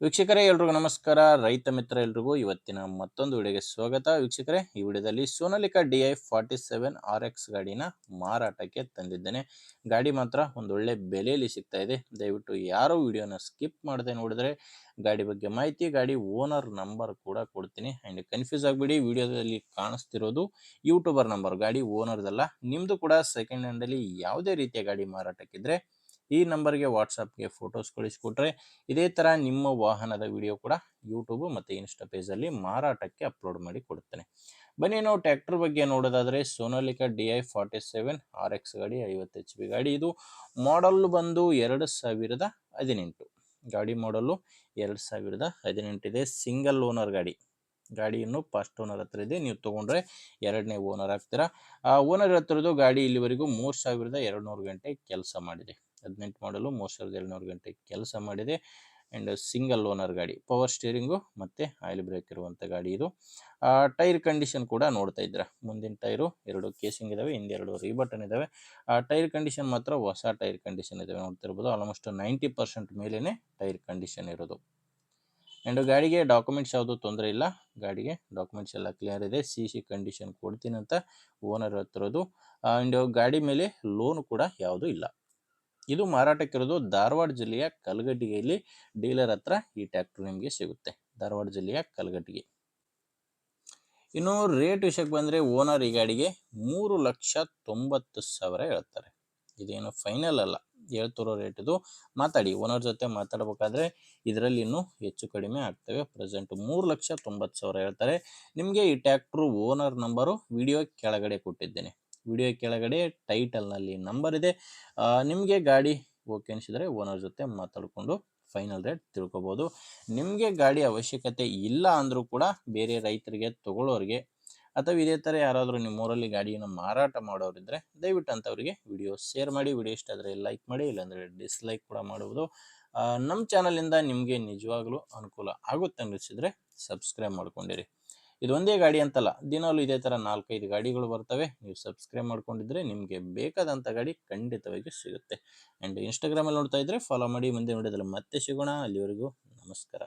ವೀಕ್ಷಕರೇ ಎಲ್ರಿಗೂ ನಮಸ್ಕಾರ. ರೈತ ಮಿತ್ರ ಎಲ್ರಿಗೂ ಇವತ್ತಿನ ಮತ್ತೊಂದು ವಿಡಿಯೋಗೆ ಸ್ವಾಗತ. ವೀಕ್ಷಕರೇ, ಈ ವಿಡಿಯೋದಲ್ಲಿ ಸೋನಾಲಿಕಾ DI 47 RX ಗಾಡಿನ ಮಾರಾಟಕ್ಕೆ ತಂದಿದ್ದೇನೆ. ಗಾಡಿ ಮಾತ್ರ ಒಂದೊಳ್ಳೆ ಬೆಲೆಯಲ್ಲಿ ಸಿಗ್ತಾ ಇದೆ. ದಯವಿಟ್ಟು ಯಾರು ವಿಡಿಯೋನ ಸ್ಕಿಪ್ ಮಾಡದೆ ನೋಡಿದ್ರೆ ಗಾಡಿ ಬಗ್ಗೆ ಮಾಹಿತಿ, ಗಾಡಿ ಓನರ್ ನಂಬರ್ ಕೂಡ ಕೊಡ್ತೀನಿ. ಆ್ಯಂಡ್ ಕನ್ಫ್ಯೂಸ್ ಆಗಿಬಿಡಿ, ವಿಡಿಯೋದಲ್ಲಿ ಕಾಣಿಸ್ತಿರೋದು ಯೂಟ್ಯೂಬರ್ ನಂಬರ್, ಗಾಡಿ ಓನರ್ದಲ್ಲ. ನಿಮ್ಮದು ಕೂಡ ಸೆಕೆಂಡ್ ಹ್ಯಾಂಡಲ್ಲಿ ಯಾವುದೇ ರೀತಿಯ ಗಾಡಿ ಮಾರಾಟಕ್ಕಿದ್ರೆ ಈ ನಂಬರ್ಗೆ ವಾಟ್ಸಪ್ಗೆ ಫೋಟೋಸ್ ಕಳಿಸ್ಕೊಟ್ರೆ ಇದೇ ಥರ ನಿಮ್ಮ ವಾಹನದ ವಿಡಿಯೋ ಕೂಡ ಯೂಟ್ಯೂಬ್ ಮತ್ತು ಇನ್ಸ್ಟಾ ಪೇಜಲ್ಲಿ ಮಾರಾಟಕ್ಕೆ ಅಪ್ಲೋಡ್ ಮಾಡಿ ಕೊಡುತ್ತೇನೆ. ಬನ್ನಿ ನಾವು ಟ್ರ್ಯಾಕ್ಟರ್ ಬಗ್ಗೆ ನೋಡೋದಾದರೆ ಸೋನಾಲಿಕಾ DI 47 RX ಗಾಡಿ 50 HP ಗಾಡಿ. ಇದು ಮಾಡಲ್ ಬಂದು 2018 ಗಾಡಿ. ಮಾಡಲು 2018 ಇದೆ. ಸಿಂಗಲ್ ಓನರ್ ಗಾಡಿ. ಗಾಡಿ ಇನ್ನು ಫಸ್ಟ್ ಓನರ್ ಹತ್ರ ಇದೆ. ನೀವು ತೊಗೊಂಡ್ರೆ ಎರಡನೇ ಓನರ್ ಆಗ್ತೀರಾ. ಆ ಓನರ್ ಹತ್ರದ್ದು ಗಾಡಿ ಇಲ್ಲಿವರೆಗೂ 3200 ಗಂಟೆ ಕೆಲಸ ಮಾಡಿದೆ. 18 ಮಾಡಲು 3200 ಗಂಟೆ ಕೆಲಸ ಮಾಡಿದೆ. ಆ್ಯಂಡ್ ಸಿಂಗಲ್ ಓನರ್ ಗಾಡಿ, ಪವರ್ ಸ್ಟೀರಿಂಗು ಮತ್ತು ಆಯಿಲ್ ಬ್ರೇಕ್ ಇರುವಂಥ ಗಾಡಿ ಇದು. ಟೈರ್ ಕಂಡೀಷನ್ ಕೂಡ ನೋಡ್ತಾ ಇದ್ದೀರಾ. ಮುಂದಿನ ಟೈರು 2 ಕೇಸಿಂಗ್ ಇದ್ದಾವೆ, ಹಿಂದೆ 2 ರೀಬಟನ್ ಇದ್ದಾವೆ. ಟೈರ್ ಕಂಡೀಷನ್ ಮಾತ್ರ ಹೊಸ ಟೈರ್ ಕಂಡೀಷನ್ ಇದ್ದಾವೆ, ನೋಡ್ತಿರ್ಬೋದು. ಆಲ್ಮೋಸ್ಟ್ 90% ಮೇಲೇ ಟೈರ್ ಕಂಡೀಷನ್ ಇರೋದು. ಆ್ಯಂಡ್ ಗಾಡಿಗೆ ಡಾಕ್ಯುಮೆಂಟ್ಸ್ ಯಾವುದೂ ತೊಂದರೆ ಇಲ್ಲ. ಗಾಡಿಗೆ ಡಾಕ್ಯುಮೆಂಟ್ಸ್ ಎಲ್ಲ ಕ್ಲಿಯರ್ ಇದೆ. CC ಕಂಡೀಷನ್ ಕೊಡ್ತೀನಿ ಅಂತ ಓನರ್ ಹತ್ತಿರೋದು. ಆ್ಯಂಡ್ ಗಾಡಿ ಮೇಲೆ ಲೋನು ಕೂಡ ಯಾವುದೂ ಇಲ್ಲ. ಇದು ಮಾರಾಟಕ್ಕಿರೋದು ಧಾರವಾಡ ಜಿಲ್ಲೆಯ ಕಲಘಟಗಿಯಲ್ಲಿ ಡೀಲರ್ ಹತ್ರ ಈ ಟ್ರ್ಯಾಕ್ಟರ್ ನಿಮಗೆ ಸಿಗುತ್ತೆ. ಧಾರವಾಡ ಜಿಲ್ಲೆಯ ಕಲಘಟಗಿ. ಇನ್ನು ರೇಟ್ ವಿಷಯಕ್ಕೆ ಬಂದರೆ ಓನರ್ ಈ ಗಾಡಿಗೆ 3,90,000 ಹೇಳ್ತಾರೆ. ಇದೇನು ಫೈನಲ್ ಅಲ್ಲ, ಹೇಳ್ತಿರೋ ರೇಟ್ ಇದು. ಮಾತಾಡಿ, ಓನರ್ ಜೊತೆ ಮಾತಾಡಬೇಕಾದ್ರೆ ಇದರಲ್ಲಿ ಇನ್ನೂ ಹೆಚ್ಚು ಕಡಿಮೆ ಆಗ್ತವೆ. ಪ್ರೆಸೆಂಟ್ 3,90,000 ಹೇಳ್ತಾರೆ. ನಿಮಗೆ ಈ ಟ್ರ್ಯಾಕ್ಟ್ರು ಓನರ್ ನಂಬರು ವಿಡಿಯೋ ಕೆಳಗಡೆ ಕೊಟ್ಟಿದ್ದೇನೆ. ವಿಡಿಯೋ ಕೆಳಗಡೆ ಟೈಟಲ್ನಲ್ಲಿ ನಂಬರ್ ಇದೆ. ನಿಮಗೆ ಗಾಡಿ ಓಕೆ ಅನಿಸಿದರೆ ಓನರ್ ಜೊತೆ ಮಾತಾಡಿಕೊಂಡು ಫೈನಲ್ ರೇಟ್ ತಿಳ್ಕೊಬೋದು. ನಿಮಗೆ ಗಾಡಿ ಅವಶ್ಯಕತೆ ಇಲ್ಲ ಅಂದರೂ ಕೂಡ ಬೇರೆ ರೈತರಿಗೆ, ತಗೊಳ್ಳೋರಿಗೆ ಅಥವಾ ಇದೇ ಥರ ಯಾರಾದರೂ ನಿಮ್ಮೂರಲ್ಲಿ ಗಾಡಿಯನ್ನು ಮಾರಾಟ ಮಾಡೋರಿದ್ದರೆ ದಯವಿಟ್ಟು ಅಂಥವರಿಗೆ ವಿಡಿಯೋ ಶೇರ್ ಮಾಡಿ. ವಿಡಿಯೋ ಇಷ್ಟ ಆದರೆ ಲೈಕ್ ಮಾಡಿ, ಇಲ್ಲಾಂದರೆ ಡಿಸ್ಲೈಕ್ ಕೂಡ ಮಾಡುವುದು. ನಮ್ಮ ಚಾನಲಿಂದ ನಿಮಗೆ ನಿಜವಾಗ್ಲೂ ಅನುಕೂಲ ಆಗುತ್ತೆ ಅನ್ನಿಸಿದರೆ ಸಬ್ಸ್ಕ್ರೈಬ್ ಮಾಡ್ಕೊಂಡಿರಿ. ಇದು ಒಂದೇ ಗಾಡಿ ಅಂತಲ್ಲ, ದಿನಾಲೂ ಇದೇ ಥರ 4-5 ಗಾಡಿಗಳು ಬರ್ತವೆ. ನೀವು ಸಬ್ಸ್ಕ್ರೈಬ್ ಮಾಡ್ಕೊಂಡಿದ್ರೆ ನಿಮಗೆ ಬೇಕಾದಂಥ ಗಾಡಿ ಖಂಡಿತವಾಗಿ ಸಿಗುತ್ತೆ. ಆ್ಯಂಡ್ ಇನ್ಸ್ಟಾಗ್ರಾಮಲ್ಲಿ ನೋಡ್ತಾ ಇದ್ದರೆ ಫಾಲೋ ಮಾಡಿ. ಮುಂದೆ ವಿಡಿಯೋದಲ್ಲಿ ಮತ್ತೆ ಸಿಗೋಣ. ಅಲ್ಲಿವರೆಗೂ ನಮಸ್ಕಾರ.